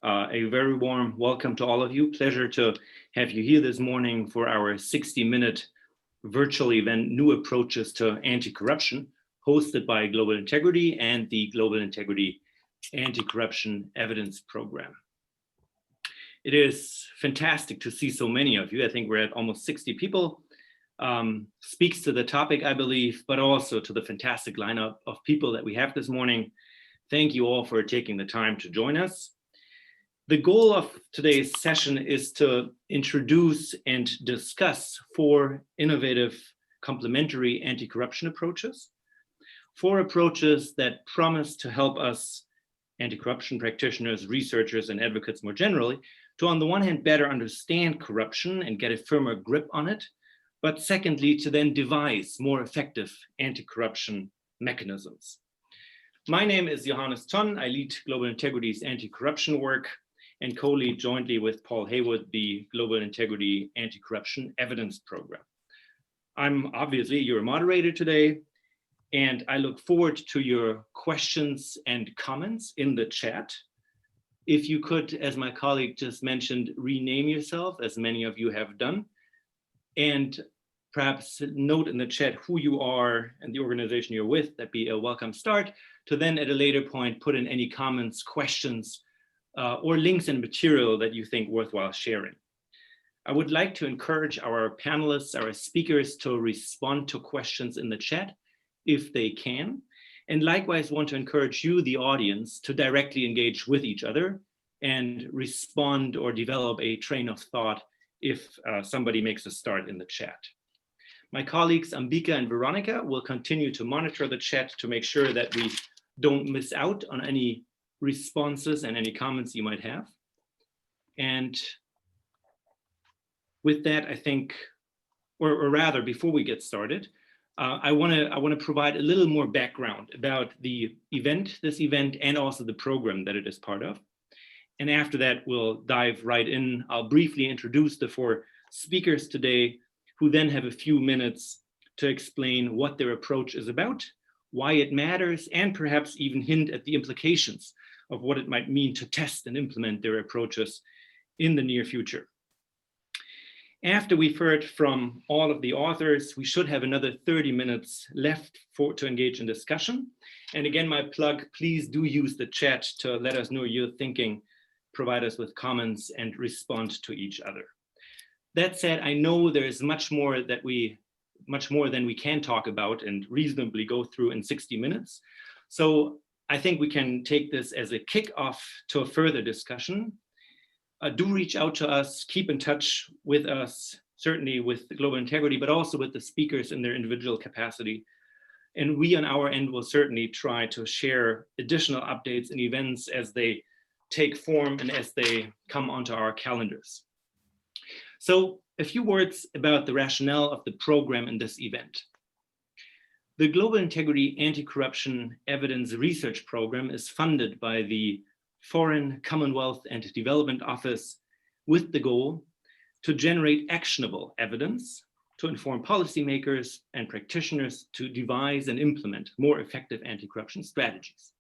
A very warm welcome to all of you. Pleasure to have you here this morning for our 60-minute virtual event, New Approaches to Anti-Corruption, hosted by Global Integrity and the Global Integrity Anti-Corruption Evidence Program. It is fantastic to see so many of you. I think we're at almost 60 people. Speaks to the topic, I believe, but also to the fantastic lineup of people that we have this morning. Thank you all for taking the time to join us. The goal of today's session is to introduce and discuss 4 innovative complementary anti-corruption approaches, 4 approaches that promise to help us, anti-corruption practitioners, researchers, and advocates more generally, to on the one hand better understand corruption and get a firmer grip on it, but secondly, to then devise more effective anti-corruption mechanisms. My name is Johannes Tonn. I lead Global Integrity's anti-corruption work and co-lead jointly with Paul Haywood the Global Integrity Anti-Corruption Evidence Program. I'm obviously your moderator today, and I look forward to your questions and comments in the chat. If you could, as my colleague just mentioned, rename yourself, as many of you have done, and perhaps note in the chat who you are and the organization you're with. That'd be a welcome start to then at a later point put in any comments, questions, or links and material that you think worthwhile sharing. I would like to encourage our panelists, our speakers, to respond to questions in the chat if they can, and likewise want to encourage you, the audience, to directly engage with each other and respond or develop a train of thought if somebody makes a start in the chat. My colleagues Ambika and Veronica will continue to monitor the chat to make sure that we don't miss out on any responses and any comments you might have. And with that, I think, or rather, before we get started, I want to provide a little more background about the event, this event, and also the program that it is part of. And after that, we'll dive right in. I'll briefly introduce the 4 speakers today, who then have a few minutes to explain what their approach is about, why it matters, and perhaps even hint at the implications of what it might mean to test and implement their approaches in the near future. After we've heard from all of the authors, we should have another 30 minutes left to engage in discussion. And again, my plug, please do use the chat to let us know your thinking, provide us with comments, and respond to each other. That said, I know there is much more than we can talk about and reasonably go through in 60 minutes. So I think we can take this as a kickoff to a further discussion. Do reach out to us, keep in touch with us, certainly with the Global Integrity, but also with the speakers in their individual capacity. And we on our end will certainly try to share additional updates and events as they take form and as they come onto our calendars. So a few words about the rationale of the program in this event. The Global Integrity Anti-Corruption Evidence Research Program is funded by the Foreign, Commonwealth, and Development Office with the goal to generate actionable evidence to inform policymakers and practitioners to devise and implement more effective anti-corruption strategies.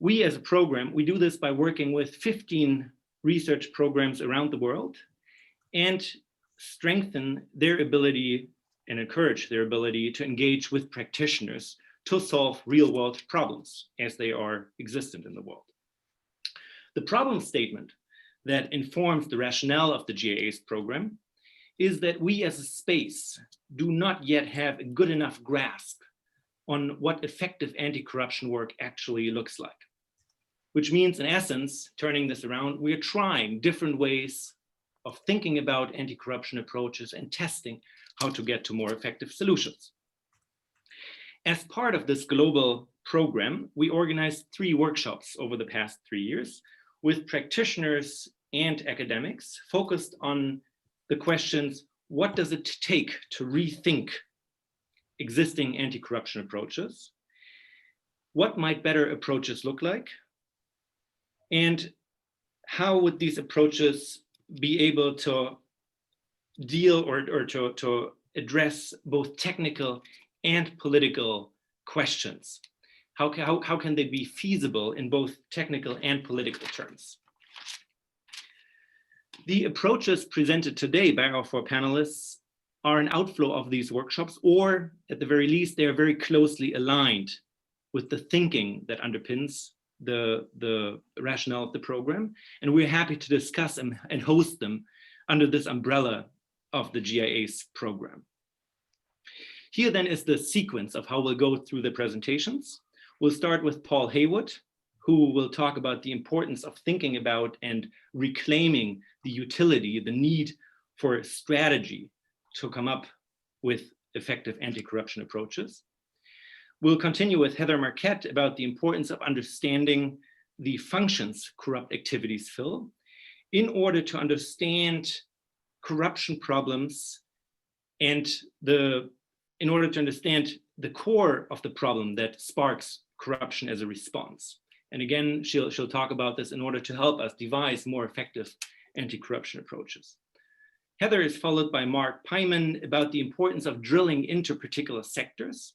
We as a program, we do this by working with 15 research programs around the world and strengthen their ability and encourage their ability to engage with practitioners to solve real-world problems as they are existent in the world. The problem statement that informs the rationale of the GIA's program is that we as a space do not yet have a good enough grasp on what effective anti-corruption work actually looks like. Which means, in essence, turning this around, we are trying different ways of thinking about anti-corruption approaches and testing how to get to more effective solutions. As part of this global program, we organized 3 workshops over the past 3 years with practitioners and academics focused on the questions, what does it take to rethink existing anti-corruption approaches? What might better approaches look like? And how would these approaches be able to deal or to address both technical and political questions How can they be feasible in both technical and political terms? The approaches presented today by our four panelists are an outflow of these workshops, or at the very least, they are very closely aligned with the thinking that underpins the rationale of the program. And we're happy to discuss and host them under this umbrella of the GIA's program. Here then is the sequence of how we'll go through the presentations. We'll start with Paul Haywood, who will talk about the importance of thinking about and reclaiming the utility, the need for strategy to come up with effective anti-corruption approaches. We'll continue with Heather Marquette about the importance of understanding the functions corrupt activities fill in order to understand corruption problems and in order to understand the core of the problem that sparks corruption as a response. And again, she'll talk about this in order to help us devise more effective anti-corruption approaches. Heather is followed by Mark Pyman about the importance of drilling into particular sectors,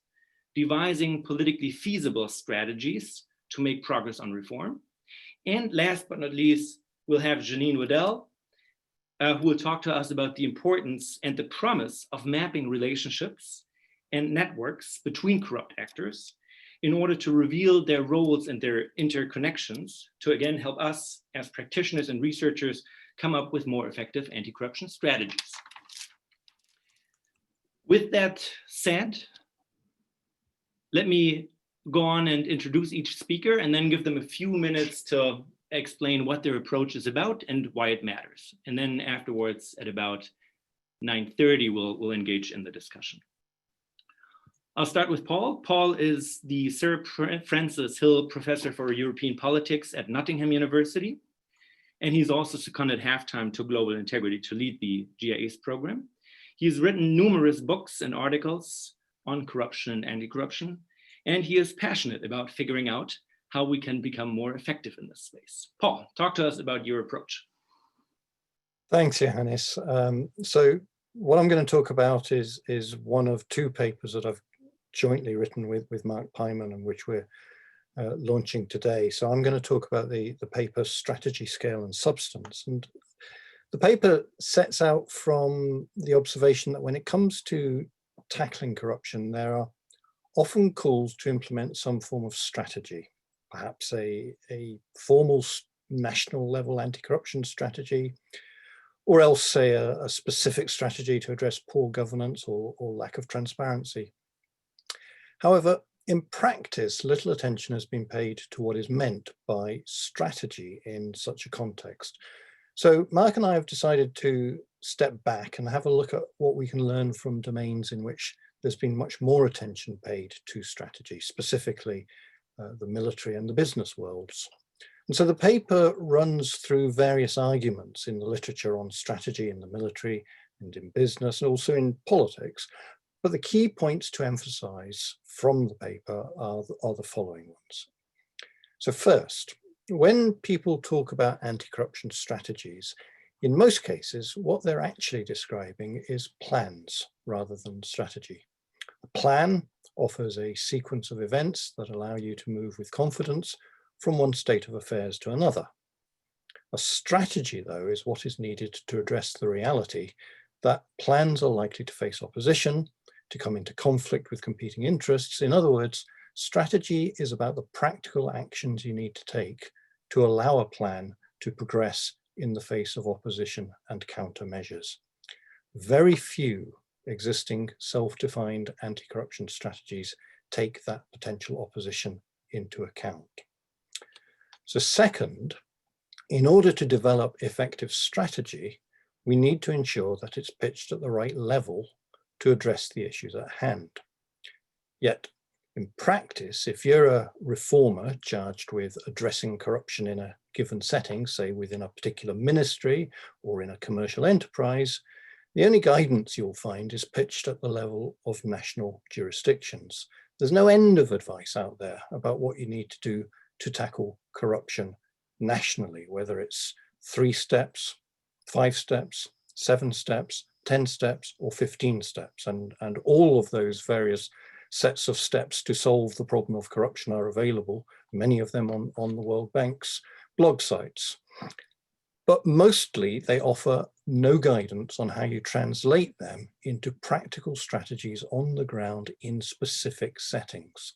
devising politically feasible strategies to make progress on reform. And last but not least, we'll have Janine Wedel, who will talk to us about the importance and the promise of mapping relationships and networks between corrupt actors in order to reveal their roles and their interconnections to again help us as practitioners and researchers come up with more effective anti-corruption strategies. With that said, let me go on and introduce each speaker and then give them a few minutes to explain what their approach is about and why it matters. And then afterwards at about 9:30, we'll engage in the discussion. I'll start with Paul. Paul is the Sir Francis Hill Professor for European Politics at Nottingham University. And he's also seconded half-time to Global Integrity to lead the GIA's program. He's written numerous books and articles on corruption and anti-corruption, and he is passionate about figuring out how we can become more effective in this space. Paul, talk to us about your approach. Thanks, Johannes. So what I'm going to talk about is one of two papers that I've jointly written with Mark Pyman, and which we're launching today. So I'm going to talk about the paper Strategy, Scale and Substance. And the paper sets out from the observation that when it comes to tackling corruption, there are often calls to implement some form of strategy, perhaps a formal national level anti-corruption strategy, or else say a specific strategy to address poor governance or lack of transparency. However, in practice, little attention has been paid to what is meant by strategy in such a context. So Mark and I have decided to step back and have a look at what we can learn from domains in which there's been much more attention paid to strategy, specifically the military and the business worlds. And so the paper runs through various arguments in the literature on strategy in the military and in business and also in politics. But the key points to emphasize from the paper are the following ones. So first, when people talk about anti-corruption strategies, in most cases, what they're actually describing is plans rather than strategy. A plan offers a sequence of events that allow you to move with confidence from one state of affairs to another. A strategy, though, is what is needed to address the reality that plans are likely to face opposition, to come into conflict with competing interests. In other words, strategy is about the practical actions you need to take to allow a plan to progress in the face of opposition and countermeasures. Very few existing self-defined anti-corruption strategies take that potential opposition into account. So second, in order to develop effective strategy, we need to ensure that it's pitched at the right level to address the issues at hand. Yet, in practice, if you're a reformer charged with addressing corruption in a given setting, say within a particular ministry or in a commercial enterprise, the only guidance you'll find is pitched at the level of national jurisdictions. There's no end of advice out there about what you need to do to tackle corruption nationally, whether it's 3 steps, 5 steps, 7 steps, 10 steps, or 15 steps. And all of those various sets of steps to solve the problem of corruption are available, many of them on the World Bank's blog sites. But mostly they offer no guidance on how you translate them into practical strategies on the ground in specific settings.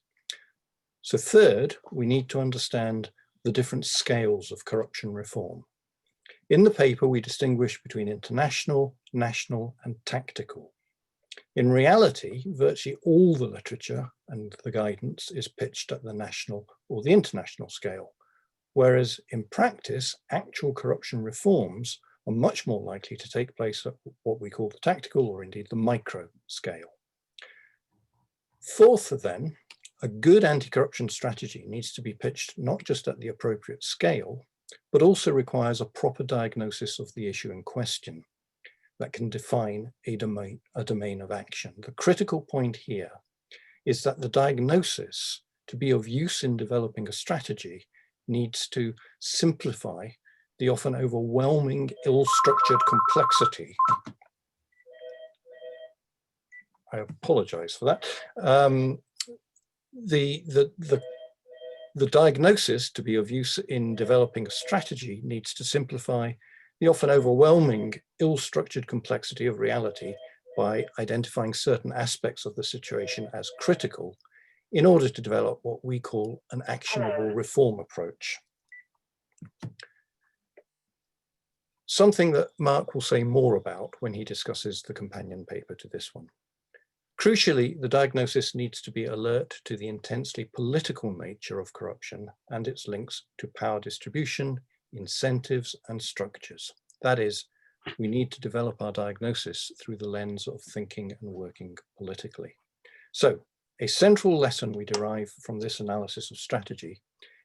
So third, we need to understand the different scales of corruption reform. In the paper, we distinguish between international, national, and tactical. In reality, virtually all the literature and the guidance is pitched at the national or the international scale, whereas in practice, actual corruption reforms are much more likely to take place at what we call the tactical or indeed the micro scale. Fourth, then, a good anti-corruption strategy needs to be pitched not just at the appropriate scale, but also requires a proper diagnosis of the issue in question that can define a domain of action. The critical point here is that the diagnosis, to be of use in developing a strategy, needs to simplify the often overwhelming, ill-structured complexity. I apologize for that. The diagnosis, to be of use in developing a strategy, needs to simplify the often overwhelming, ill-structured complexity of reality by identifying certain aspects of the situation as critical in order to develop what we call an actionable reform approach. Something that Mark will say more about when he discusses the companion paper to this one. Crucially, the diagnosis needs to be alert to the intensely political nature of corruption and its links to power distribution, incentives, and structures. That is, we need to develop our diagnosis through the lens of thinking and working politically. So, a central lesson we derive from this analysis of strategy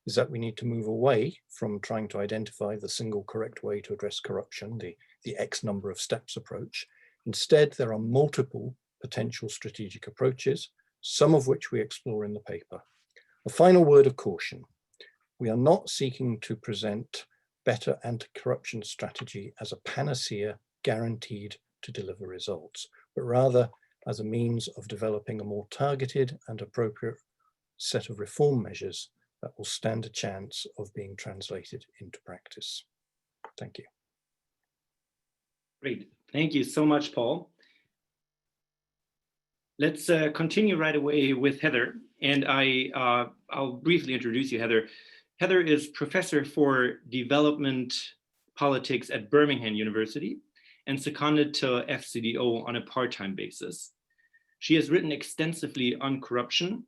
is that we need to move away from trying to identify the single correct way to address corruption, the X number of steps approach. Instead, there are multiple potential strategic approaches, some of which we explore in the paper. A final word of caution. We are not seeking to present better anti-corruption strategy as a panacea guaranteed to deliver results, but rather as a means of developing a more targeted and appropriate set of reform measures that will stand a chance of being translated into practice. Thank you. Great. Thank you so much, Paul. Let's continue right away with Heather. And I'll briefly introduce you, Heather. Heather is professor for development politics at Birmingham University and seconded to FCDO on a part-time basis. She has written extensively on corruption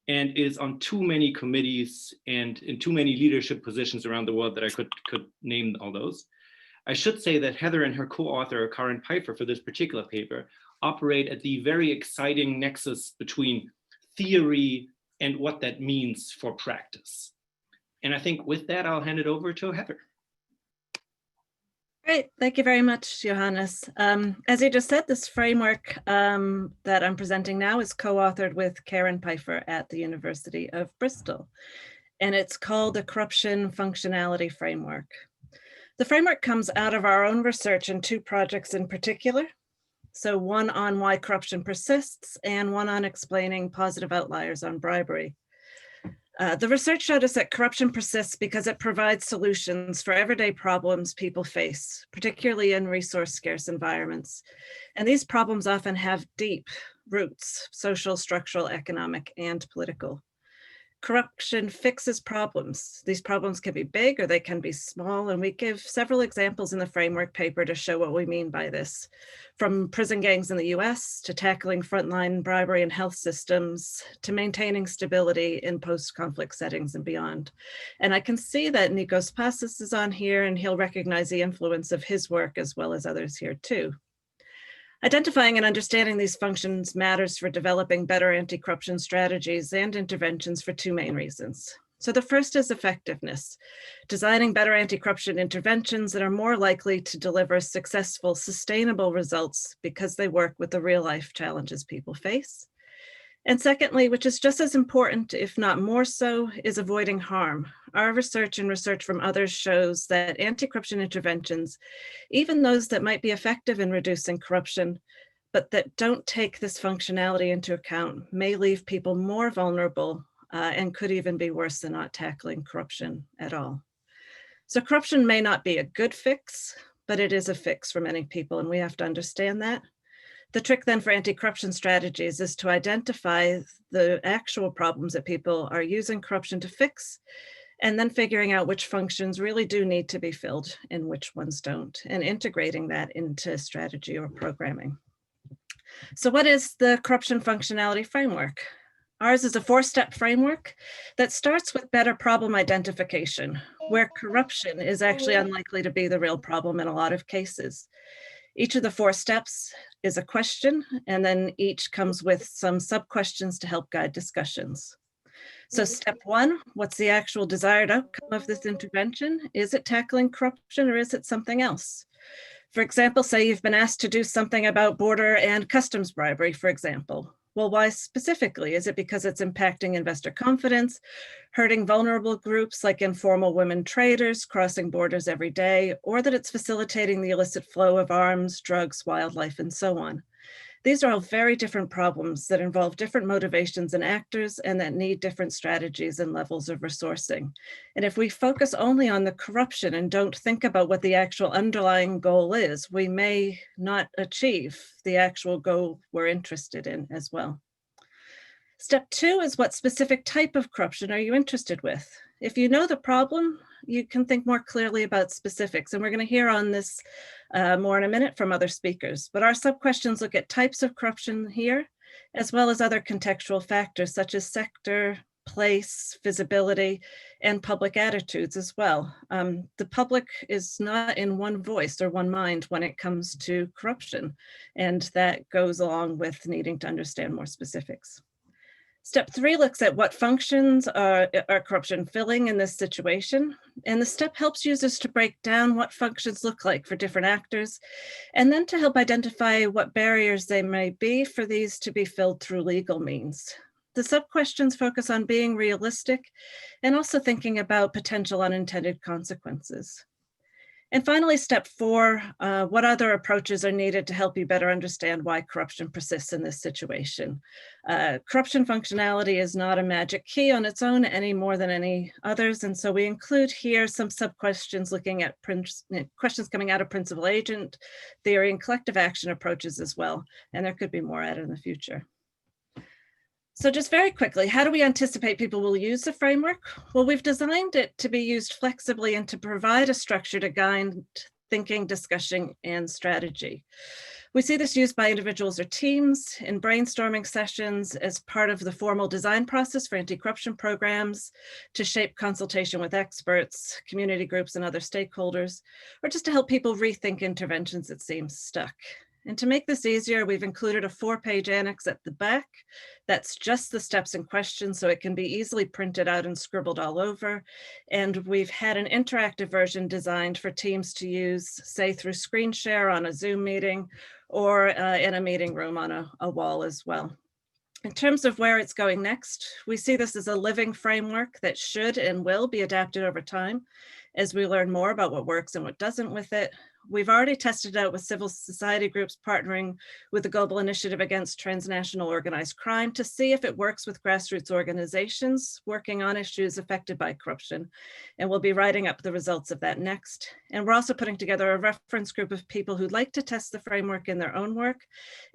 and is on too many committees and in too many leadership positions around the world that I could name all those. I should say that Heather and her co-author, Karen Pfeiffer, for this particular paper, operate at the very exciting nexus between theory and what that means for practice. And I think with that, I'll hand it over to Heather. Great, thank you very much, Johannes. As you just said, this framework that I'm presenting now is co-authored with Karen Pfeiffer at the University of Bristol, and it's called the Corruption Functionality Framework. The framework comes out of our own research in two projects in particular. So one on why corruption persists and one on explaining positive outliers on bribery. The research showed us that corruption persists because it provides solutions for everyday problems people face, particularly in resource-scarce environments. And these problems often have deep roots, social, structural, economic, and political. Corruption fixes problems. These problems can be big or they can be small, and we give several examples in the framework paper to show what we mean by this, from prison gangs in the US to tackling frontline bribery in health systems to maintaining stability in post-conflict settings and beyond. And I can see that Nikos Passas is on here, and he'll recognize the influence of his work as well as others here too. Identifying and understanding these functions matters for developing better anti-corruption strategies and interventions for two main reasons. So the first is effectiveness, designing better anti-corruption interventions that are more likely to deliver successful, sustainable results because they work with the real-life challenges people face. And secondly, which is just as important, if not more so, is avoiding harm. Our research and research from others shows that anti-corruption interventions, even those that might be effective in reducing corruption, but that don't take this functionality into account may leave people more vulnerable and could even be worse than not tackling corruption at all. So corruption may not be a good fix, but it is a fix for many people, and we have to understand that. The trick then for anti-corruption strategies is to identify the actual problems that people are using corruption to fix, and then figuring out which functions really do need to be filled and which ones don't, and integrating that into strategy or programming. So what is the corruption functionality framework? Ours is a 4-step framework that starts with better problem identification, where corruption is actually unlikely to be the real problem in a lot of cases. Each of the 4 steps is a question, and then each comes with some sub-questions to help guide discussions. So step 1, what's the actual desired outcome of this intervention? Is it tackling corruption or is it something else? For example, say you've been asked to do something about border and customs bribery, for example. Well, why specifically? Is it because it's impacting investor confidence, hurting vulnerable groups like informal women traders crossing borders every day, or that it's facilitating the illicit flow of arms, drugs, wildlife, and so on? These are all very different problems that involve different motivations and actors and that need different strategies and levels of resourcing. And if we focus only on the corruption and don't think about what the actual underlying goal is, we may not achieve the actual goal we're interested in as well. Step 2 is what specific type of corruption are you interested with? If you know the problem, you can think more clearly about specifics. And we're going to hear on this more in a minute from other speakers. But our sub-questions look at types of corruption here, as well as other contextual factors such as sector, place, visibility, and public attitudes as well. The public is not in one voice or one mind when it comes to corruption. And that goes along with needing to understand more specifics. Step 3 looks at what functions are corruption filling in this situation. And the step helps users to break down what functions look like for different actors, and then to help identify what barriers they may be for these to be filled through legal means. The sub-questions focus on being realistic and also thinking about potential unintended consequences. And finally, step 4, what other approaches are needed to help you better understand why corruption persists in this situation? Corruption functionality is not a magic key on its own any more than any others. And so we include here some sub-questions looking at questions coming out of principal agent theory and collective action approaches as well. And there could be more added in the future. So just very quickly, how do we anticipate people will use the framework? Well, we've designed it to be used flexibly and to provide a structure to guide thinking, discussion, and strategy. We see this used by individuals or teams in brainstorming sessions as part of the formal design process for anti-corruption programs, to shape consultation with experts, community groups, and other stakeholders, or just to help people rethink interventions that seem stuck. And to make this easier, we've included a 4-page annex at the back. That's just the steps in question, so it can be easily printed out and scribbled all over. And we've had an interactive version designed for teams to use, say, through screen share on a Zoom meeting or in a meeting room on a wall as well. In terms of where it's going next, we see this as a living framework that should and will be adapted over time as we learn more about what works and what doesn't with it. We've already tested it out with civil society groups partnering with the Global Initiative Against Transnational Organized Crime to see if it works with grassroots organizations working on issues affected by corruption. And we'll be writing up the results of that next. And we're also putting together a reference group of people who'd like to test the framework in their own work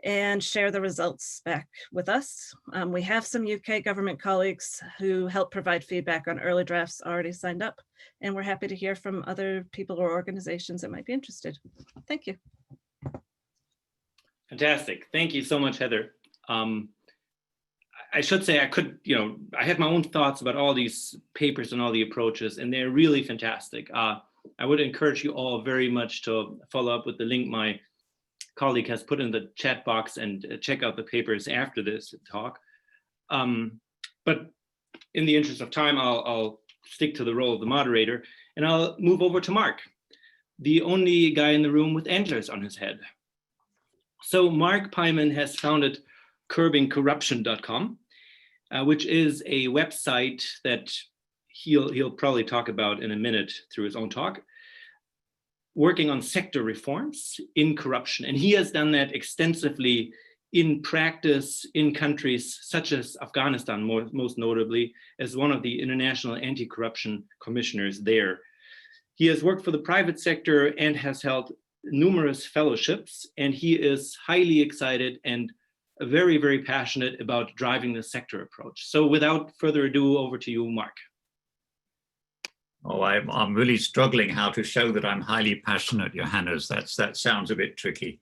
and share the results back with us. We have some UK government colleagues who help provide feedback on early drafts already signed up. And we're happy to hear from other people or organizations that might be interested. Thank you. Fantastic. Thank you so much, Heather. I should say I have my own thoughts about all these papers and all the approaches, and they're really fantastic. I would encourage you all very much to follow up with the link my colleague has put in the chat box and check out the papers after this talk. But in the interest of time, I'll stick to the role of the moderator, and I'll move over to Mark, the only guy in the room with antlers on his head. So Mark Pyman has founded curbingcorruption.com, which is a website that he'll probably talk about in a minute through his own talk. working on sector reforms in corruption. And he has done that extensively in practice in countries such as Afghanistan, most notably, as one of the international anti-corruption commissioners there. He has worked for the private sector and has held numerous fellowships, and he is highly excited and very, very passionate about driving the sector approach. So without further ado, over to you, Mark. Oh, I'm really struggling how to show that I'm highly passionate, Johannes. That sounds a bit tricky.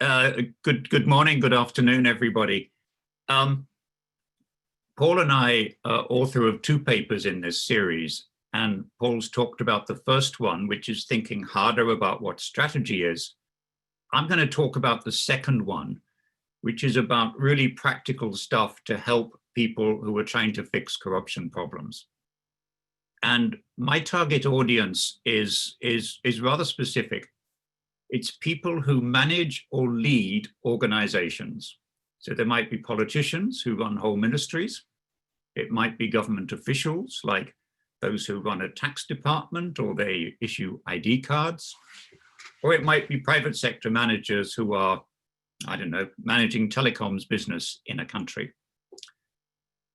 Good morning, good afternoon, everybody. Paul and I are author of 2 papers in this series, and Paul's talked about the first one, which is thinking harder about what strategy is. I'm going to talk about the second one, which is about really practical stuff to help people who are trying to fix corruption problems. And my target audience is rather specific. It's people who manage or lead organizations. So there might be politicians who run whole ministries. It might be government officials, like those who run a tax department or they issue ID cards. Or it might be private sector managers who are, I don't know, managing telecoms business in a country.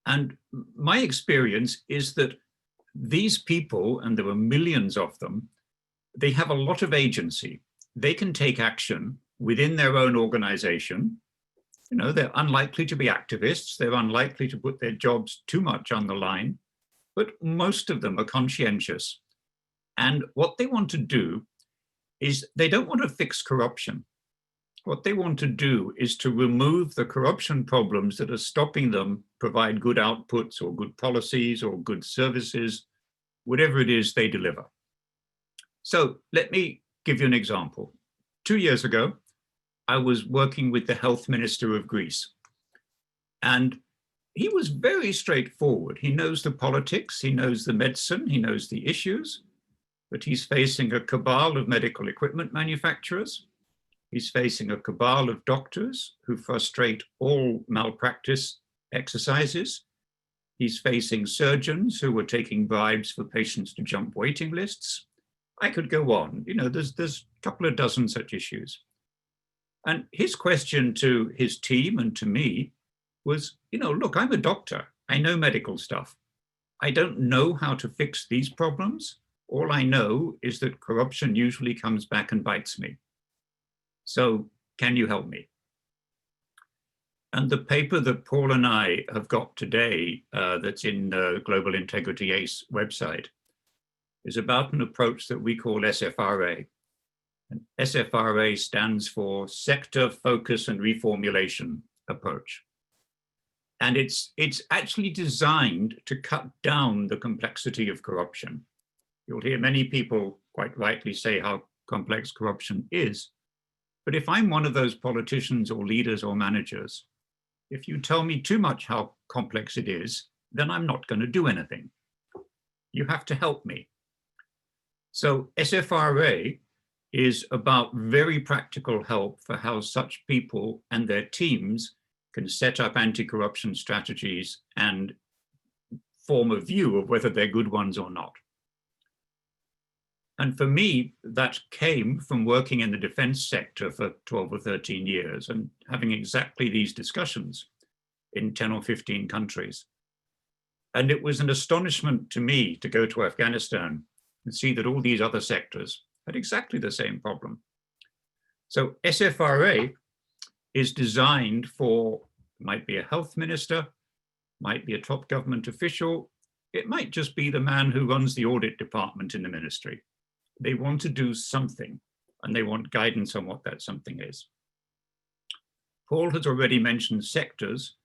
And my experience is that these people, and there are millions of them, they have a lot of agency. They can take action within their own organization. You know, they're unlikely to be activists. They're unlikely to put their jobs too much on the line, but most of them are conscientious. And what they want to do is they don't want to fix corruption. What they want to do is to remove the corruption problems that are stopping them provide good outputs or good policies or good services, whatever it is they deliver. So let me give you an example. 2 years ago, I was working with the health minister of Greece, and he was very straightforward. He knows the politics, he knows the medicine, he knows the issues, but he's facing a cabal of medical equipment manufacturers. He's facing a cabal of doctors who frustrate all malpractice exercises. He's facing surgeons who are taking bribes for patients to jump waiting lists. I could go on. You know, there's a couple of dozen such issues. And his question to his team and to me was, you know, look, I'm a doctor. I know medical stuff. I don't know how to fix these problems. All I know is that corruption usually comes back and bites me. So can you help me? And the paper that Paul and I have got today that's in the Global Integrity ACE website is about an approach that we call SFRA. And SFRA stands for Sector Focus and Reformulation Approach. And it's actually designed to cut down the complexity of corruption. You'll hear many people quite rightly say how complex corruption is. But if I'm one of those politicians or leaders or managers, if you tell me too much how complex it is, then I'm not going to do anything. You have to help me. So SFRA is about very practical help for how such people and their teams can set up anti-corruption strategies and form a view of whether they're good ones or not. And for me, that came from working in the defense sector for 12 or 13 years and having exactly these discussions in 10 or 15 countries. And it was an astonishment to me to go to Afghanistan and see that all these other sectors had exactly the same problem. So SFRA is designed for, might be a health minister, might be a top government official, it might just be the man who runs the audit department in the ministry. They want to do something, and they want guidance on what that something is. Paul has already mentioned sectors.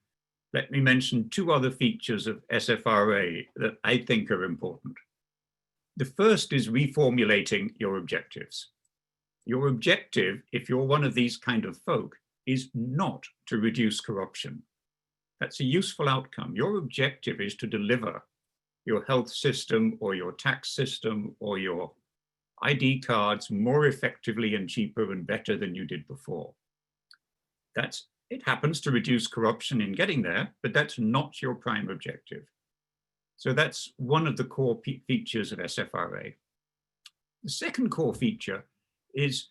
Let me mention 2 other features of SFRA that I think are important. The first is reformulating your objectives. Your objective, if you're one of these kind of folk, is not to reduce corruption. That's a useful outcome. Your objective is to deliver your health system or your tax system or your ID cards more effectively and cheaper and better than you did before. It happens to reduce corruption in getting there, but that's not your prime objective. So that's one of the core features of SFRA. The second core feature is,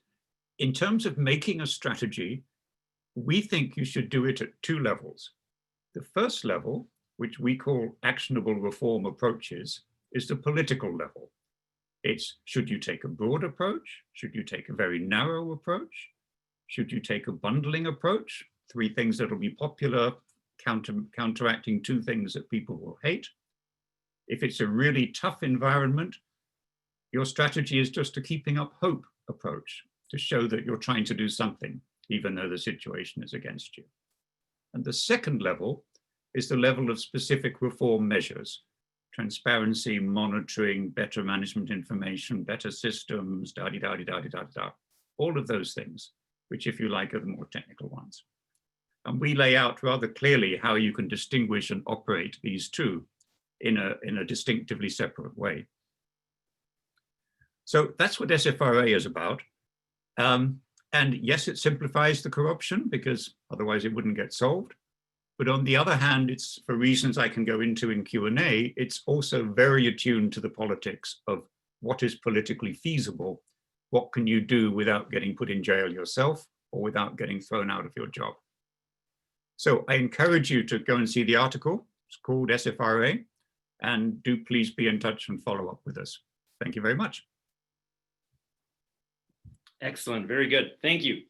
in terms of making a strategy, we think you should do it at two levels. The first level, which we call actionable reform approaches, is the political level. It's, should you take a broad approach? Should you take a very narrow approach? Should you take a bundling approach? Three things that will be popular, counteracting two things that people will hate. If it's a really tough environment, your strategy is just a keeping up hope approach to show that you're trying to do something, even though the situation is against you. And the second level is the level of specific reform measures: transparency, monitoring, better management information, better systems, da-di-da-di-da-di-da-da, all of those things, which, if you like, are the more technical ones. And we lay out rather clearly how you can distinguish and operate these two in a distinctively separate way. So that's what SFRA is about. And yes, it simplifies the corruption, because otherwise it wouldn't get solved. But on the other hand, it's, for reasons I can go into in Q&A, it's also very attuned to the politics of what is politically feasible. What can you do without getting put in jail yourself or without getting thrown out of your job? So I encourage you to go and see the article. It's called SFRA, and do please be in touch and follow up with us. Thank you very much. Excellent, very good, thank you.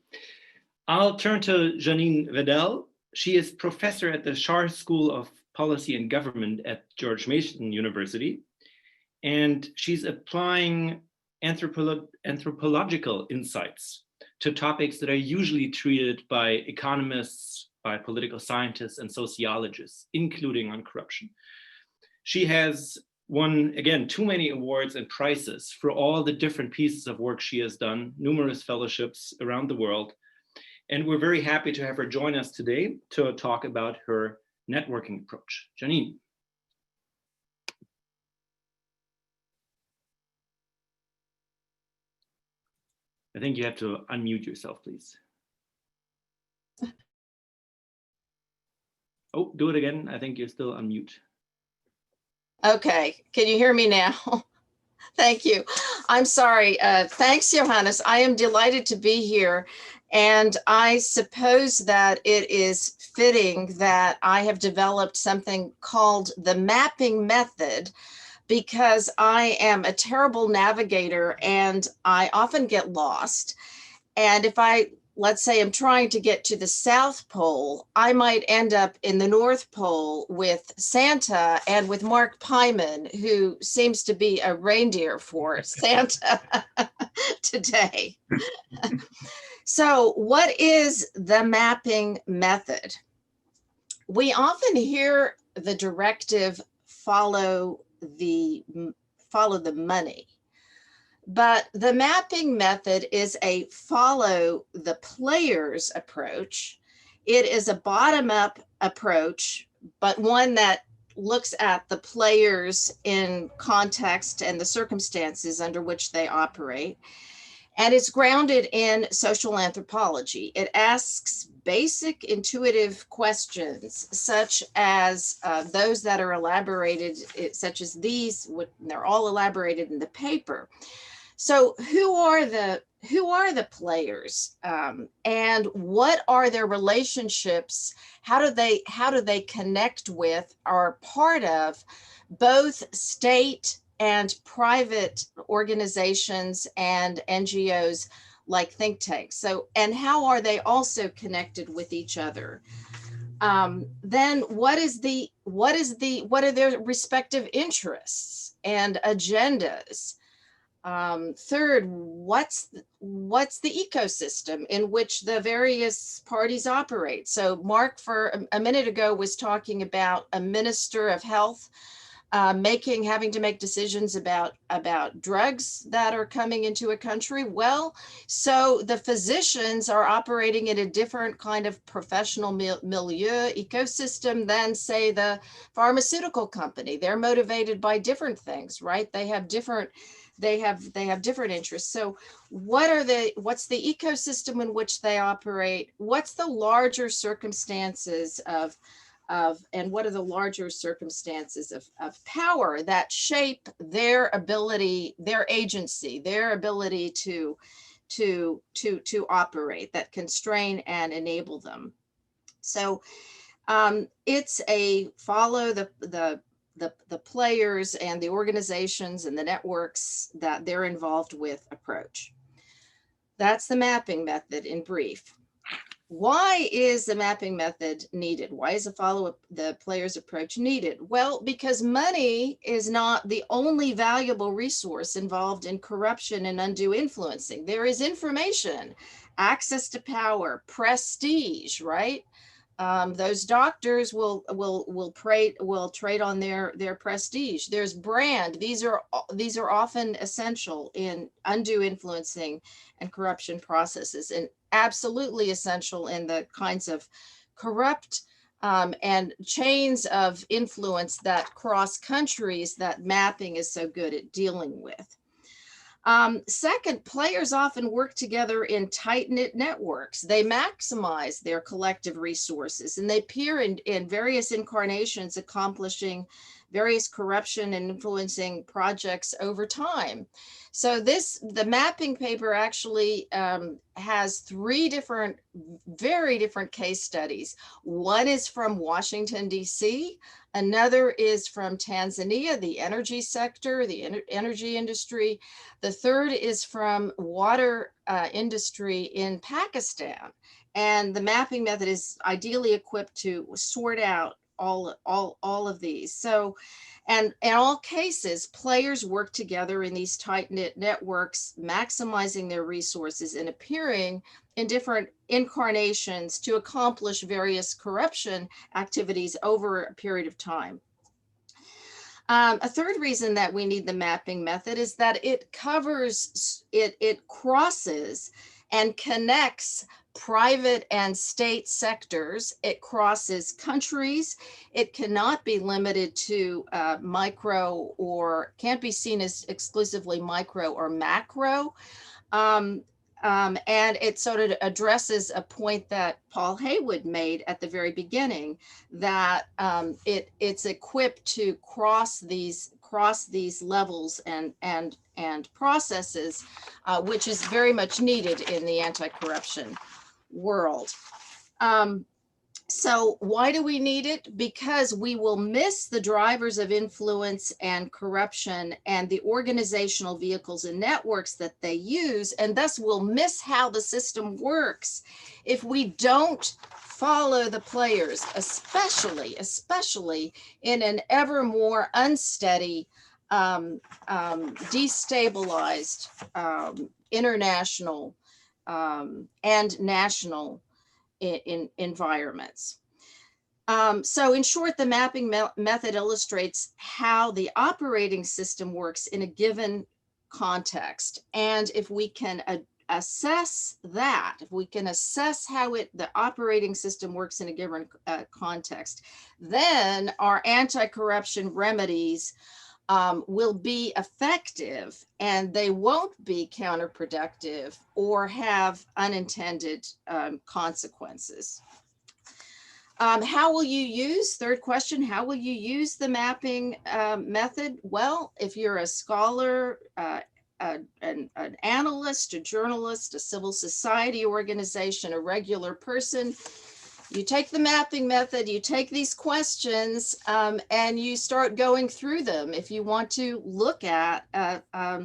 I'll turn to Janine Wedel. She is professor at the Schar School of Policy and Government at George Mason University, and she's applying anthropological insights to topics that are usually treated by economists, by political scientists and sociologists, including on corruption. She has won, again, too many awards and prizes for all the different pieces of work she has done, numerous fellowships around the world. And we're very happy to have her join us today to talk about her networking approach. Janine. I think you have to unmute yourself, please. Oh, do it again. I think you're still on mute. Okay, can you hear me now? Thank you. I'm sorry. Thanks, Johannes. I am delighted to be here. And I suppose that it is fitting that I have developed something called the mapping method, because I am a terrible navigator and I often get lost. And if let's say I'm trying to get to the South Pole, I might end up in the North Pole with Santa and with Mark Pyman, who seems to be a reindeer for Santa today. So what is the mapping method? We often hear the directive follow the money. But the mapping method is a follow the players approach. It is a bottom-up approach, but one that looks at the players in context and the circumstances under which they operate. And it's grounded in social anthropology. It asks basic intuitive questions, such as those that are elaborated, such as these, they're all elaborated in the paper. So who are the players, and what are their relationships? How do they connect with, are part of both state and private organizations and NGOs like think tanks? So, and how are they also connected with each other? Then what are their respective interests and agendas? Third, what's the ecosystem in which the various parties operate? So Mark, for a minute ago, was talking about a minister of health having to make decisions about drugs that are coming into a country. Well, so the physicians are operating in a different kind of professional milieu ecosystem than, say, the pharmaceutical company. They're motivated by different things, right? They have different interests. So what's the ecosystem in which they operate? What's the larger circumstances of and what are the larger circumstances of power that shape their ability, their agency, their ability to operate, that constrain and enable them. So it's a follow the players and the organizations and the networks that they're involved with approach. That's the mapping method in brief. Why is the mapping method needed? Why is a follow the players approach needed? Well, because money is not the only valuable resource involved in corruption and undue influencing. There is information, access to power, prestige, right? Those doctors will trade on their prestige. There's brand. These are often essential in undue influencing and corruption processes, and absolutely essential in the kinds of corrupt and chains of influence that cross countries that mapping is so good at dealing with. Second, players often work together in tight-knit networks. They maximize their collective resources, and they appear in various incarnations, accomplishing various corruption and influencing projects over time. So the mapping paper actually has three very different case studies. One is from Washington, D.C., another is from Tanzania, the energy sector, the energy industry. The third is from water industry in Pakistan. And the mapping method is ideally equipped to sort out all of these. So, and in all cases, players work together in these tight-knit networks, maximizing their resources and appearing in different incarnations to accomplish various corruption activities over a period of time. A third reason that we need the mapping method is that it covers, it crosses and connects private and state sectors. It crosses countries. It cannot be limited to micro, or can't be seen as exclusively micro or macro. And it sort of addresses a point that Paul Haywood made at the very beginning, that it's equipped to cross these levels and processes, which is very much needed in the anti-corruption world. So why do we need it? Because we will miss the drivers of influence and corruption and the organizational vehicles and networks that they use, and thus we'll miss how the system works if we don't follow the players, especially in an ever more unsteady, destabilized international and national in environments. So in short, the mapping method illustrates how the operating system works in a given context. And if we can assess that, if we can assess how the operating system works in a given context, then our anti-corruption remedies will be effective, and they won't be counterproductive or have unintended consequences. How will you use, third question, how will you use the mapping method? Well, if you're a scholar, an analyst, a journalist, a civil society organization, a regular person, you take the mapping method, you take these questions, and you start going through them. If you want to look at a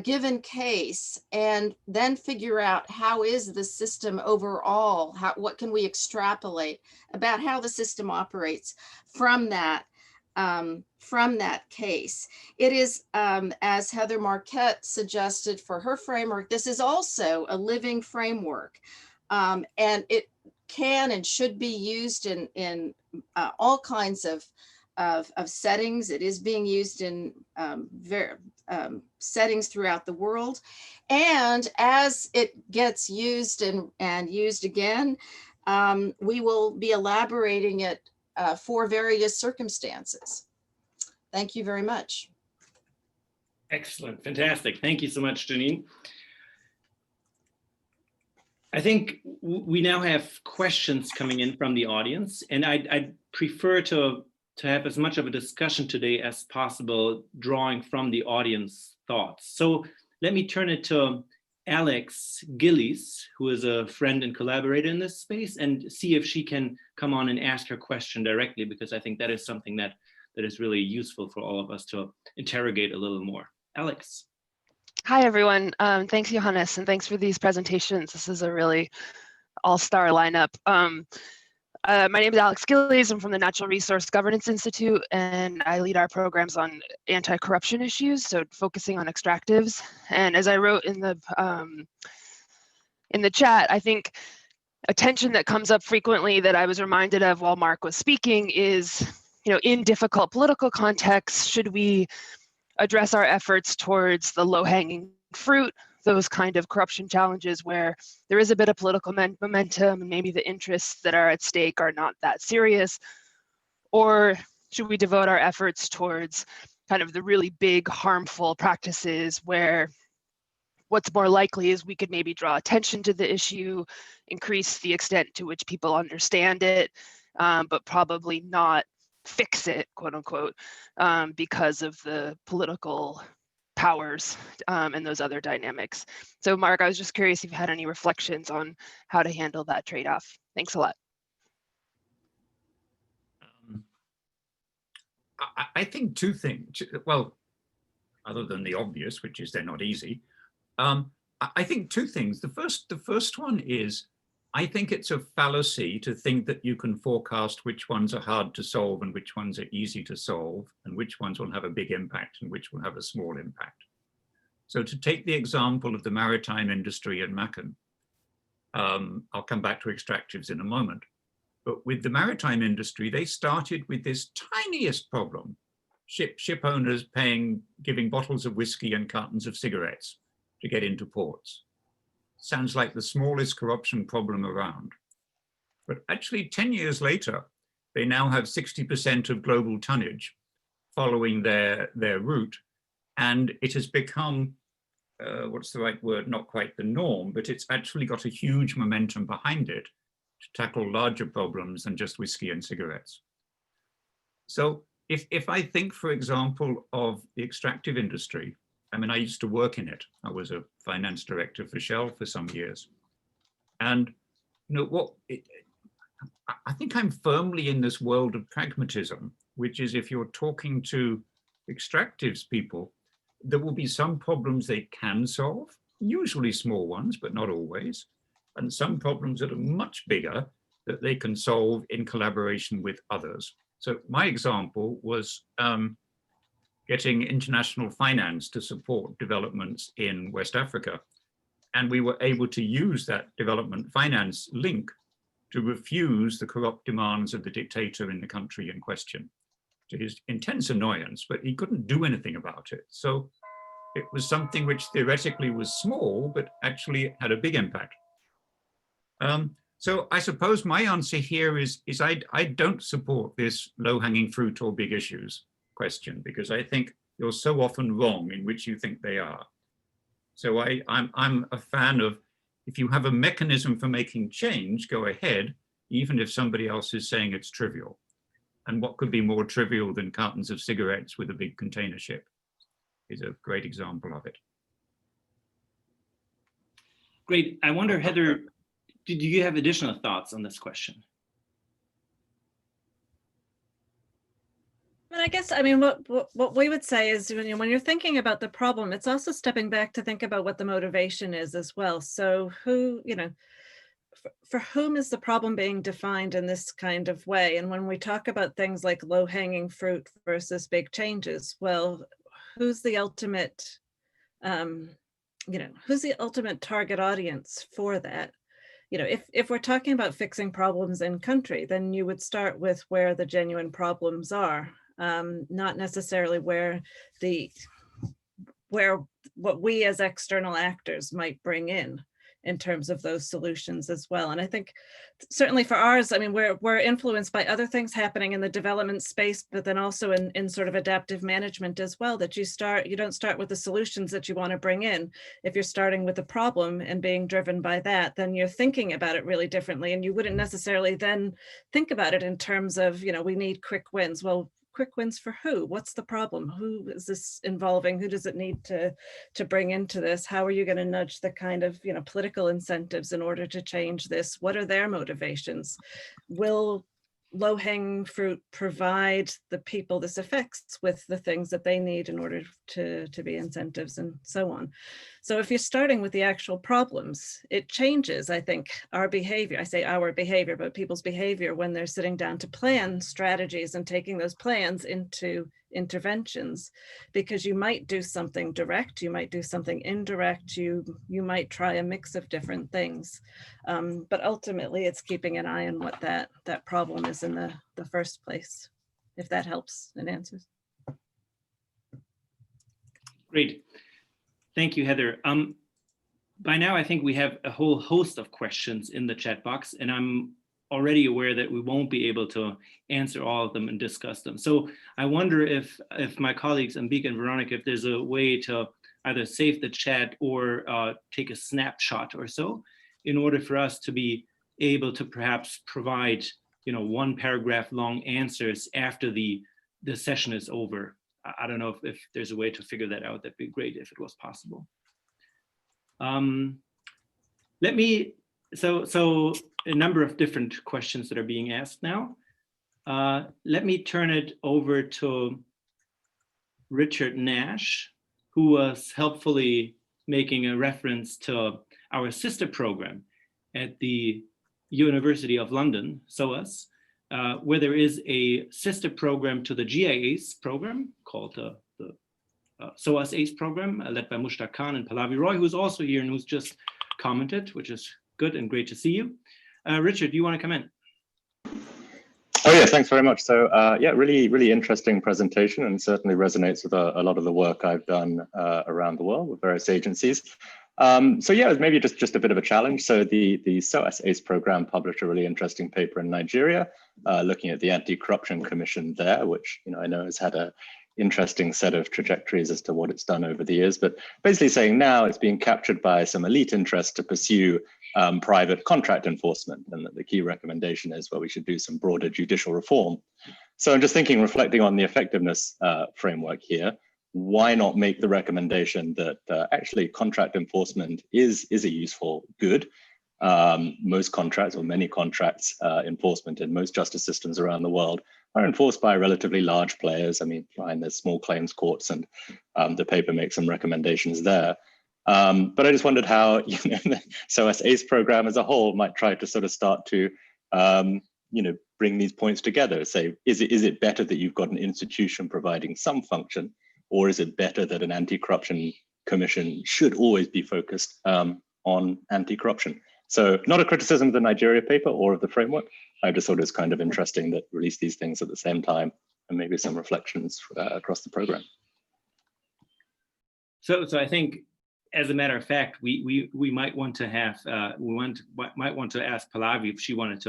given case and then figure out how is the system overall, what can we extrapolate about how the system operates from that case. It is, as Heather Marquette suggested for her framework, this is also a living framework, and it can and should be used in all kinds of settings. It is being used in settings throughout the world. And as it gets used and used again, we will be elaborating it for various circumstances. Thank you very much. Excellent, fantastic. Thank you so much, Janine. I think we now have questions coming in from the audience, and I'd prefer to have as much of a discussion today as possible, drawing from the audience thoughts. So let me turn it to Alex Gillies, who is a friend and collaborator in this space, and see if she can come on and ask her question directly, because I think that is something that is really useful for all of us to interrogate a little more. Alex. Hi, everyone. Thanks, Johannes, and thanks for these presentations. This is a really all-star lineup. My name is Alex Gillies. I'm from the Natural Resource Governance Institute, and I lead our programs on anti-corruption issues, so focusing on extractives. And as I wrote in the chat, I think a tension that comes up frequently that I was reminded of while Mark was speaking is, in difficult political contexts, should we address our efforts towards the low-hanging fruit, those kind of corruption challenges where there is a bit of political momentum and maybe the interests that are at stake are not that serious? Or should we devote our efforts towards kind of the really big harmful practices where what's more likely is we could maybe draw attention to the issue, increase the extent to which people understand it, but probably not fix it, quote unquote, because of the political powers and those other dynamics. So Mark, I was just curious if you had any reflections on how to handle that trade-off. Thanks a lot. I think two things, well, other than the obvious, which is they're not easy. I think two things. The first one is, I think it's a fallacy to think that you can forecast which ones are hard to solve and which ones are easy to solve, and which ones will have a big impact and which will have a small impact. So to take the example of the maritime industry in Marquette, I'll come back to extractives in a moment, but with the maritime industry, they started with this tiniest problem, ship owners giving bottles of whiskey and cartons of cigarettes to get into ports. Sounds like the smallest corruption problem around. But actually 10 years later, they now have 60% of global tonnage following their route. And it has become, what's the right word, not quite the norm, but it's actually got a huge momentum behind it to tackle larger problems than just whiskey and cigarettes. So if I think, for example, of the extractive industry, I mean, I used to work in it. I was a finance director for Shell for some years. And I think I'm firmly in this world of pragmatism, which is if you're talking to extractives people, there will be some problems they can solve, usually small ones, but not always, and some problems that are much bigger that they can solve in collaboration with others. So my example was getting international finance to support developments in West Africa. And we were able to use that development finance link to refuse the corrupt demands of the dictator in the country in question, to his intense annoyance, but he couldn't do anything about it. So it was something which theoretically was small, but actually had a big impact. So I suppose my answer here is I don't support this low-hanging fruit or big issues question, because I think you're so often wrong in which you think they are. So I'm a fan of, if you have a mechanism for making change, go ahead, even if somebody else is saying it's trivial. And what could be more trivial than cartons of cigarettes with a big container ship is a great example of it. Great. I wonder, Heather, do you have additional thoughts on this question? And I guess, I mean, what we would say is when you're thinking about the problem, it's also stepping back to think about what the motivation is as well. So who, for whom is the problem being defined in this kind of way? And when we talk about things like low-hanging fruit versus big changes, well, who's the ultimate, who's the ultimate target audience for that? If we're talking about fixing problems in country, then you would start with where the genuine problems are. Not necessarily where what we as external actors might bring in. in terms of those solutions as well. And I think certainly for ours, I mean, we're influenced by other things happening in the development space, but then also in sort of adaptive management as well, that you don't start with the solutions that you want to bring in. If you're starting with a problem and being driven by that, then you're thinking about it really differently. And you wouldn't necessarily then think about it in terms of, you know, we need quick wins. Well, quick wins for who? What's the problem? Who is this involving? Who does it need to bring into this? How are you going to nudge the kind of, you know, political incentives in order to change this? What are their motivations? Will low-hanging fruit provide the people this affects with the things that they need in order to be incentives and so on? So if you're starting with the actual problems, it changes, I think, our behavior. I say our behavior, but people's behavior when they're sitting down to plan strategies and taking those plans into interventions, because you might do something direct, you might do something indirect, you might try a mix of different things. But ultimately it's keeping an eye on what that problem is in the first place, if that helps and answers. Great. Thank you, Heather. By now, I think we have a whole host of questions in the chat box, and I'm already aware that we won't be able to answer all of them and discuss them. So I wonder if my colleagues, Ambika and Veronica, if there's a way to either save the chat or take a snapshot or so, in order for us to be able to perhaps provide, you know, 1 paragraph long answers after the session is over. I don't know if there's a way to figure that out. That'd be great if it was possible. So a number of different questions that are being asked now. Let me turn it over to Richard Nash, who was helpfully making a reference to our sister program at the University of London, SOAS, where there is a sister program to the GIACE program called the SOAS ACE program, led by Mushtaq Khan and Pallavi Roy, who's also here and who's just commented, which is good and great to see you. Richard, do you want to come in? Oh yeah, thanks very much. So yeah, really interesting presentation, and certainly resonates with a lot of the work I've done around the world with various agencies. So yeah, maybe just a bit of a challenge. So the SOAS ACE program published a really interesting paper in Nigeria, looking at the Anti-Corruption Commission there, which, you know, I know has had a interesting set of trajectories as to what it's done over the years, but basically saying now it's being captured by some elite interest to pursue private contract enforcement, and that the key recommendation is, well, we should do some broader judicial reform. So I'm just thinking, reflecting on the effectiveness framework here, why not make the recommendation that actually contract enforcement is a useful good? Most contracts, or many contracts, enforcement in most justice systems around the world are enforced by relatively large players. I mean, fine, there's small claims courts, and the paper makes some recommendations there. But I just wondered how, you know, the SOAS ACE program as a whole might try to sort of start to, you know, bring these points together. Say, is it better that you've got an institution providing some function, or is it better that an anti-corruption commission should always be focused on anti-corruption? So not a criticism of the Nigeria paper or of the framework. I just thought it was kind of interesting that release these things at the same time, and maybe some reflections across the program. So I think, as a matter of fact, we might want to have might want to ask Pallavi if she wanted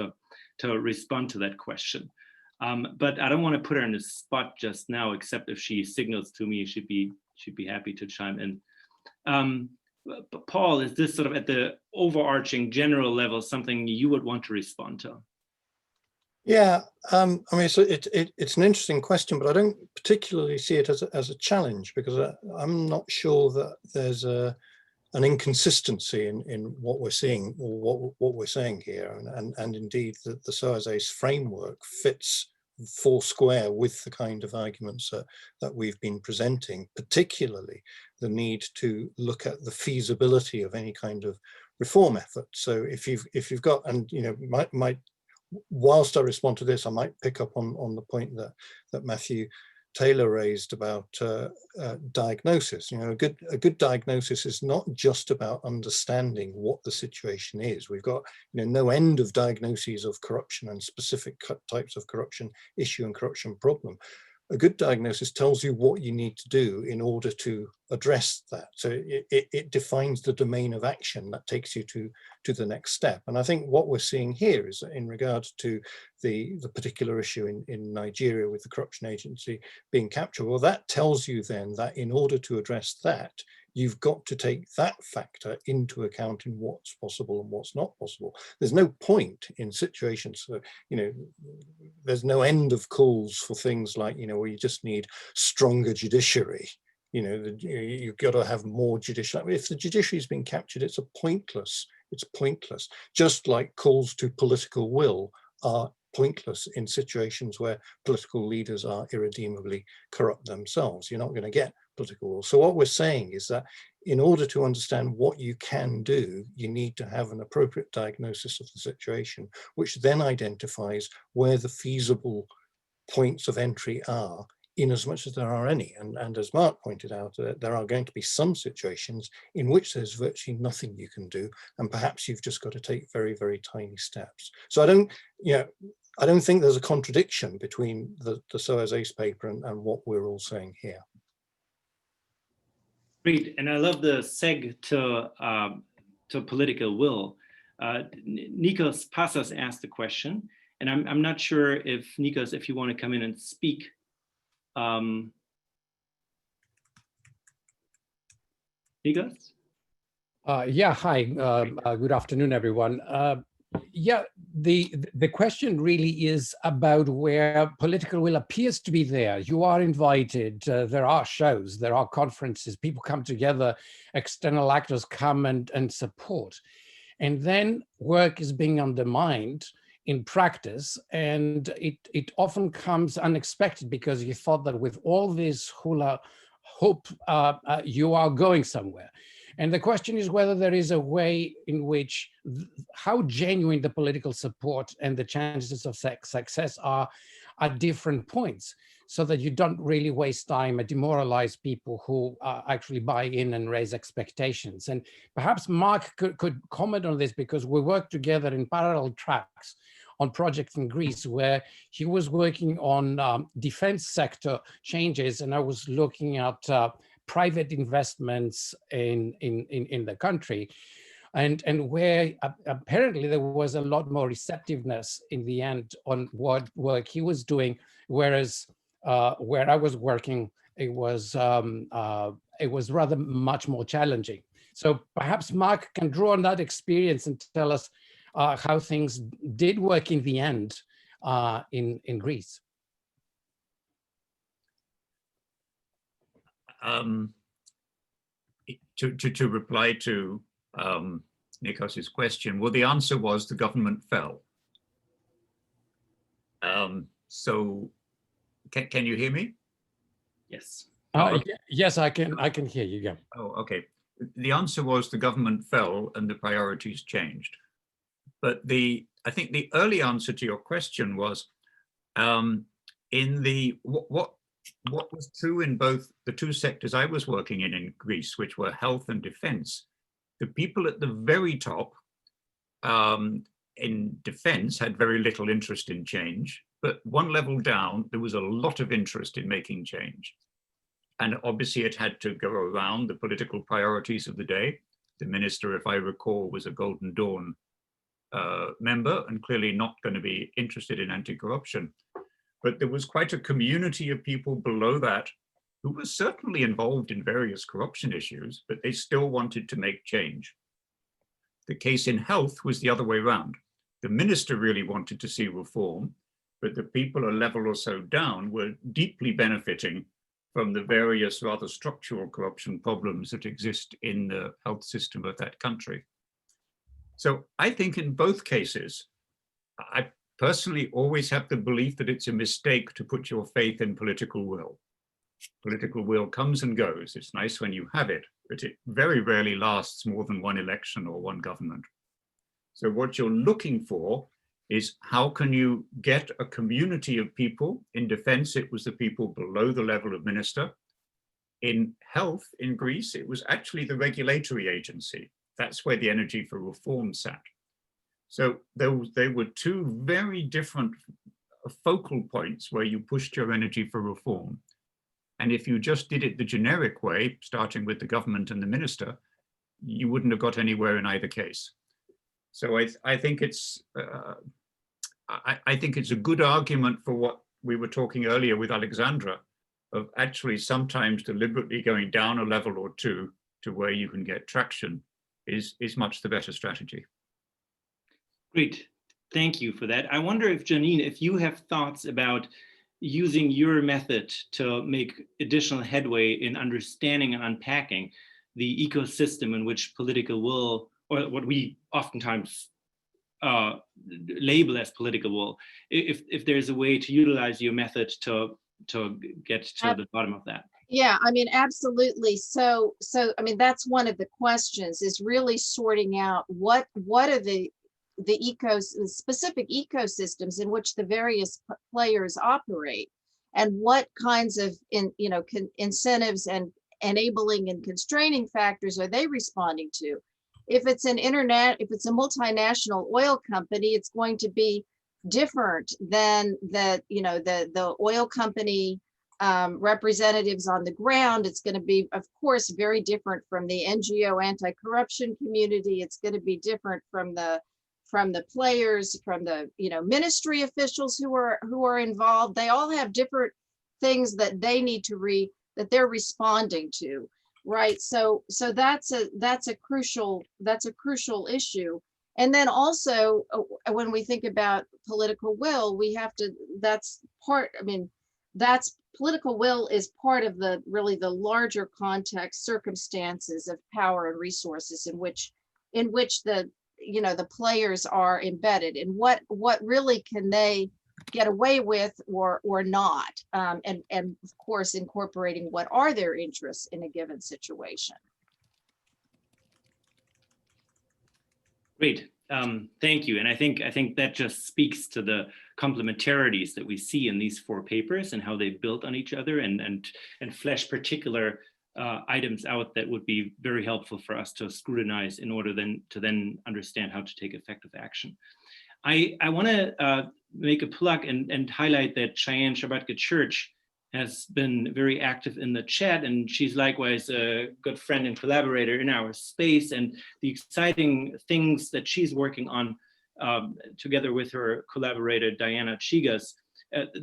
to respond to that question. But I don't want to put her on the spot just now, except if she signals to me, she'd be happy to chime in. But Paul, is this sort of at the overarching general level something you would want to respond to? Yeah, I mean, so it's an interesting question, but I don't particularly see it as a challenge, because I'm not sure that there's an inconsistency in what we're seeing, or what we're saying here, and indeed the SOAS ACE framework fits foursquare with the kind of arguments that we've been presenting, particularly the need to look at the feasibility of any kind of reform effort. So if you've got, and you know, whilst I respond to this, I might pick up on the point that Matthew Taylor raised about diagnosis. You know, a good diagnosis is not just about understanding what the situation is. We've got, you know, no end of diagnoses of corruption and specific types of corruption issue and corruption problem. a good diagnosis tells you what you need to do in order to address that. So it defines the domain of action that takes you to the next step. And I think what we're seeing here is that in regards to the particular issue in Nigeria with the corruption agency being captured, well, that tells you then that in order to address that, you've got to take that factor into account in what's possible and what's not possible. There's no point in situations, there's no end of calls for things like, where you just need stronger judiciary. You've got to have more judicial. If the judiciary has been captured, it's pointless. Just like calls to political will are pointless in situations where political leaders are irredeemably corrupt themselves. You're not going to get political will. So what we're saying is that in order to understand what you can do, you need to have an appropriate diagnosis of the situation, which then identifies where the feasible points of entry are, in as much as there are any. And as Mark pointed out, there are going to be some situations in which there's virtually nothing you can do, and perhaps you've just got to take very, very tiny steps. So I don't think there's a contradiction between the SOAS ACE paper and what we're all saying here. Great, and I love the seg to political will. Nikos Passas asked the question, and I'm not sure if Nikos, if you want to come in and speak. Nikos? Yeah, hi, good afternoon, everyone. Yeah, the question really is about where political will appears to be there. You are invited, there are shows, there are conferences, people come together, external actors come and support. And then work is being undermined in practice, and it often comes unexpected because you thought that with all this hula hoop, you are going somewhere. And the question is whether there is a way in which, how genuine the political support and the chances of success are at different points, so that you don't really waste time and demoralize people who actually buy in and raise expectations. And perhaps Mark could comment on this, because we work together in parallel tracks on projects in Greece, where he was working on defense sector changes, and I was looking at private investments in the country, and where apparently there was a lot more receptiveness in the end on what work he was doing, whereas where I was working, it was rather much more challenging. So perhaps Mark can draw on that experience and tell us how things did work in the end in Greece. To reply to Nikos's question, well, the answer was the government fell. So can you hear me? Yes. Yes, I can hear you. Yeah. Oh, okay. The answer was the government fell and the priorities changed. But I think the early answer to your question was what was true in both the two sectors I was working in Greece, which were health and defense. The people at the very top in defense had very little interest in change, but one level down, there was a lot of interest in making change. And obviously it had to go around the political priorities of the day. The minister, if I recall, was a Golden Dawn member and clearly not going to be interested in anti-corruption. But there was quite a community of people below that who were certainly involved in various corruption issues, but they still wanted to make change. The case in health was the other way around. The minister really wanted to see reform, but the people a level or so down were deeply benefiting from the various rather structural corruption problems that exist in the health system of that country. So I think in both cases, I personally always have the belief that it's a mistake to put your faith in political will. Political will comes and goes. It's nice when you have it, but it very rarely lasts more than one election or one government. So what you're looking for is how can you get a community of people. In defense, it was the people below the level of minister. In health in Greece, it was actually the regulatory agency. That's where the energy for reform sat. So they were two very different focal points where you pushed your energy for reform. And if you just did it the generic way, starting with the government and the minister, you wouldn't have got anywhere in either case. So I think it's a good argument for what we were talking earlier with Alexandra, of actually sometimes deliberately going down a level or two to where you can get traction is much the better strategy. Great, thank you for that. I wonder if, Janine, if you have thoughts about using your method to make additional headway in understanding and unpacking the ecosystem in which political will, or what we oftentimes label as political will, if there's a way to utilize your method to get to the bottom of that. Yeah, I mean, absolutely. So I mean, that's one of the questions, is really sorting out what are the specific ecosystems in which the various players operate, and what kinds of incentives and enabling and constraining factors are they responding to. If it's a multinational oil company, it's going to be different than the oil company representatives on the ground. It's going to be, of course, very different from the NGO anti-corruption community. It's going to be different from the players, from the ministry officials who are involved. They all have different things that they need to that they're responding to, right? So that's a crucial issue. And then also, when we think about political will, we have to, political will is part of the larger context, circumstances of power and resources in which the players are embedded, and what really can they get away with or not, and of course incorporating what are their interests in a given situation. Great, thank you. And I think that just speaks to the complementarities that we see in these 4 papers and how they build on each other and flesh particular items out that would be very helpful for us to scrutinize in order to understand how to take effective action. I want to make a plug and highlight that Cheyenne Shabbatka Church has been very active in the chat, and she's likewise a good friend and collaborator in our space, and the exciting things that she's working on together with her collaborator Diana Chigas.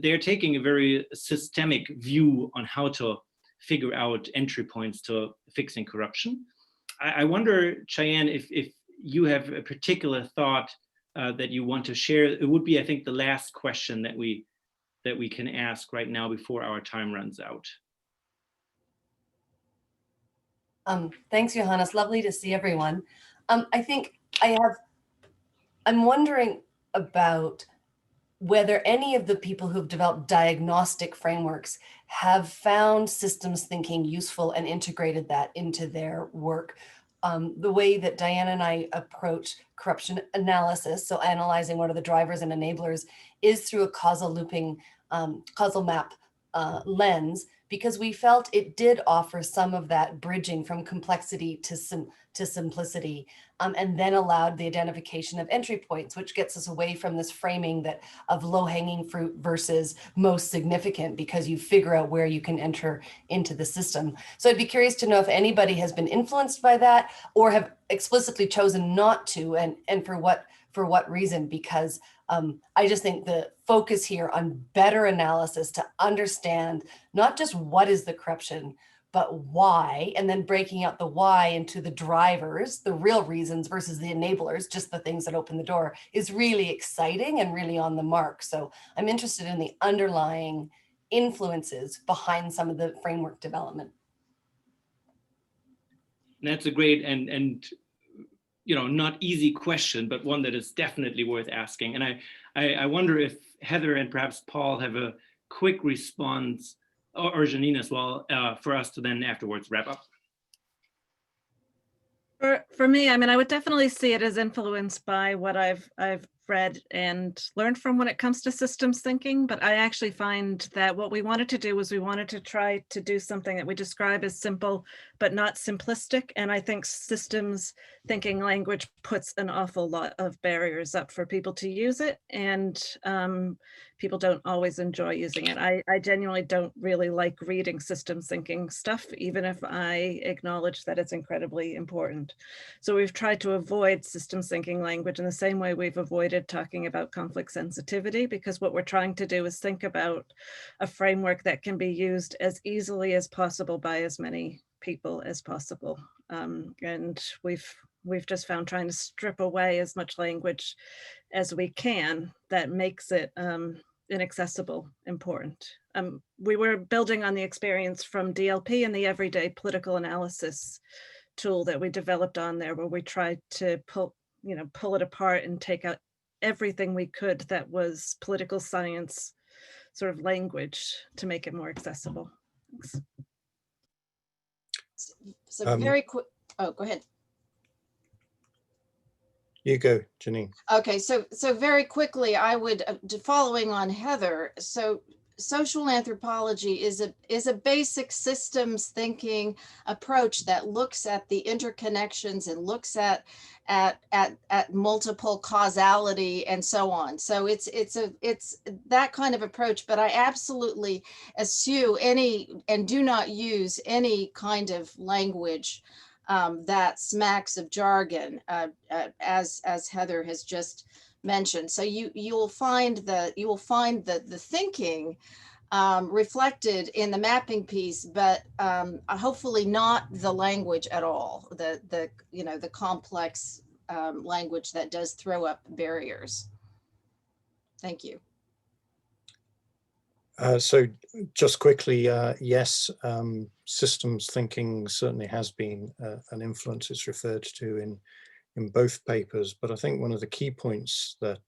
They're taking a very systemic view on how to figure out entry points to fixing corruption. I wonder, Cheyenne, if you have a particular thought that you want to share. It would be, I think, the last question that we can ask right now before our time runs out. Thanks, Johannes. Lovely to see everyone. I think I'm wondering about whether any of the people who've developed diagnostic frameworks have found systems thinking useful and integrated that into their work. The way that Diana and I approach corruption analysis, so analyzing what are the drivers and enablers, is through a causal map lens, because we felt it did offer some of that bridging from complexity to simplicity, and then allowed the identification of entry points, which gets us away from this framing of low-hanging fruit versus most significant, because you figure out where you can enter into the system. So I'd be curious to know if anybody has been influenced by that or have explicitly chosen not to, and for what reason, because I just think the focus here on better analysis to understand not just what is the corruption, but why, and then breaking out the why into the drivers, the real reasons versus the enablers, just the things that open the door, is really exciting and really on the mark. So I'm interested in the underlying influences behind some of the framework development. That's a great and not easy question, but one that is definitely worth asking. And I wonder if Heather and perhaps Paul have a quick response, or Janine as well, for us to then afterwards wrap up. For me, I mean, I would definitely see it as influenced by what I've read and learned from when it comes to systems thinking, but I actually find that what we wanted to do was we wanted to try to do something that we describe as simple, but not simplistic. And I think systems thinking language puts an awful lot of barriers up for people to use it, and people don't always enjoy using it. I genuinely don't really like reading systems thinking stuff, even if I acknowledge that it's incredibly important. So we've tried to avoid systems thinking language in the same way we've avoided talking about conflict sensitivity, because what we're trying to do is think about a framework that can be used as easily as possible by as many people as possible. And we've just found trying to strip away as much language as we can that makes it inaccessible important. We were building on the experience from DLP and the everyday political analysis tool that we developed on there, where we tried to pull it apart and take out everything we could that was political science sort of language to make it more accessible. Thanks. So very quick. Oh, go ahead. You go, Janine. Okay, so very quickly, I would, following on Heather, so social anthropology is a basic systems thinking approach that looks at the interconnections and looks at multiple causality and so on. So it's that kind of approach, but I absolutely eschew any and do not use any kind of language that smacks of jargon, as Heather has just mentioned. So you will find the thinking reflected in the mapping piece, but hopefully not the language at all. The complex language that does throw up barriers. Thank you. So just quickly, yes, systems thinking certainly has been an influence. It's referred to in both papers, but I think one of the key points that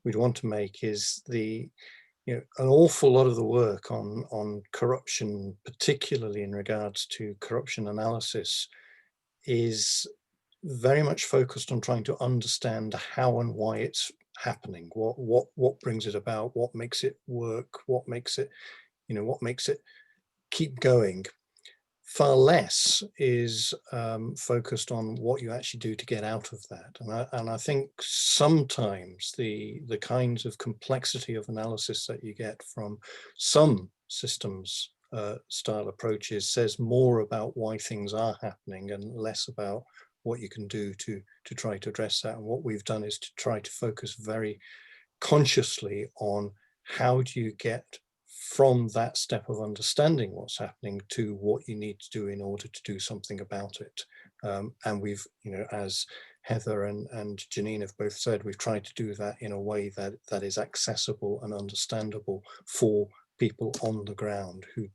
we'd want to make is an awful lot of the work on corruption, particularly in regards to corruption analysis, is very much focused on trying to understand how and why it's happening, what brings it about, what makes it work, what makes it keep going. Far less is focused on what you actually do to get out of that. And I think sometimes the kinds of complexity of analysis that you get from some systems style approaches says more about why things are happening and less about what you can do to try to address that. And what we've done is to try to focus very consciously on how do you get from that step of understanding what's happening to what you need to do in order to do something about it. And we've, as Heather and Janine have both said, we've tried to do that in a way that is accessible and understandable for people on the ground who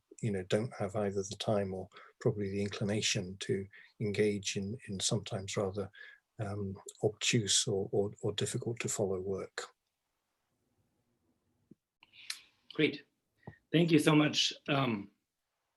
don't have either the time or probably the inclination to engage in sometimes rather obtuse or difficult to follow work. Great. Thank you so much,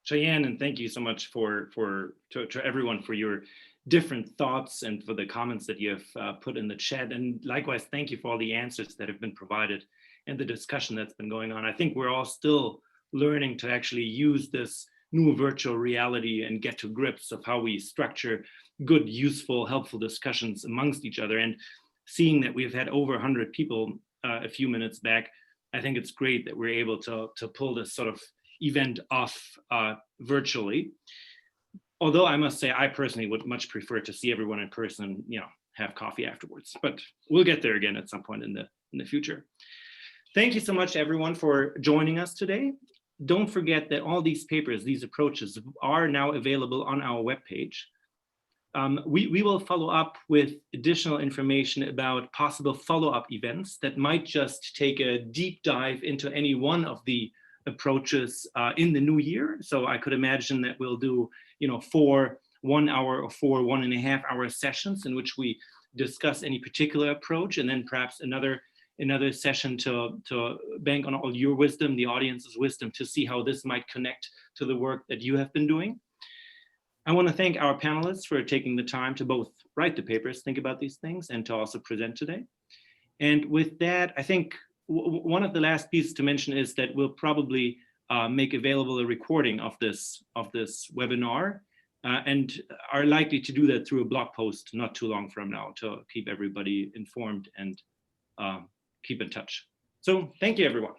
Cheyenne, and thank you so much to everyone for your different thoughts and for the comments that you have put in the chat. And likewise, thank you for all the answers that have been provided and the discussion that's been going on. I think we're all still learning to actually use this new virtual reality and get to grips of how we structure good, useful, helpful discussions amongst each other. And seeing that we've had over 100 people a few minutes back, I think it's great that we're able to pull this sort of event off virtually. Although I must say, I personally would much prefer to see everyone in person, have coffee afterwards, but we'll get there again at some point in the future. Thank you so much, everyone, for joining us today. Don't forget that all these papers, these approaches are now available on our webpage. We will follow up with additional information about possible follow-up events that might just take a deep dive into any one of the approaches in the new year. So I could imagine that we'll do 4 1-hour or 4 1.5-hour sessions in which we discuss any particular approach, and then perhaps another session to bank on all your wisdom, the audience's wisdom, to see how this might connect to the work that you have been doing. I want to thank our panelists for taking the time to both write the papers, think about these things, and to also present today. And with that, I think one of the last pieces to mention is that we'll probably make available a recording of this webinar, and are likely to do that through a blog post not too long from now to keep everybody informed and keep in touch. So thank you, everyone.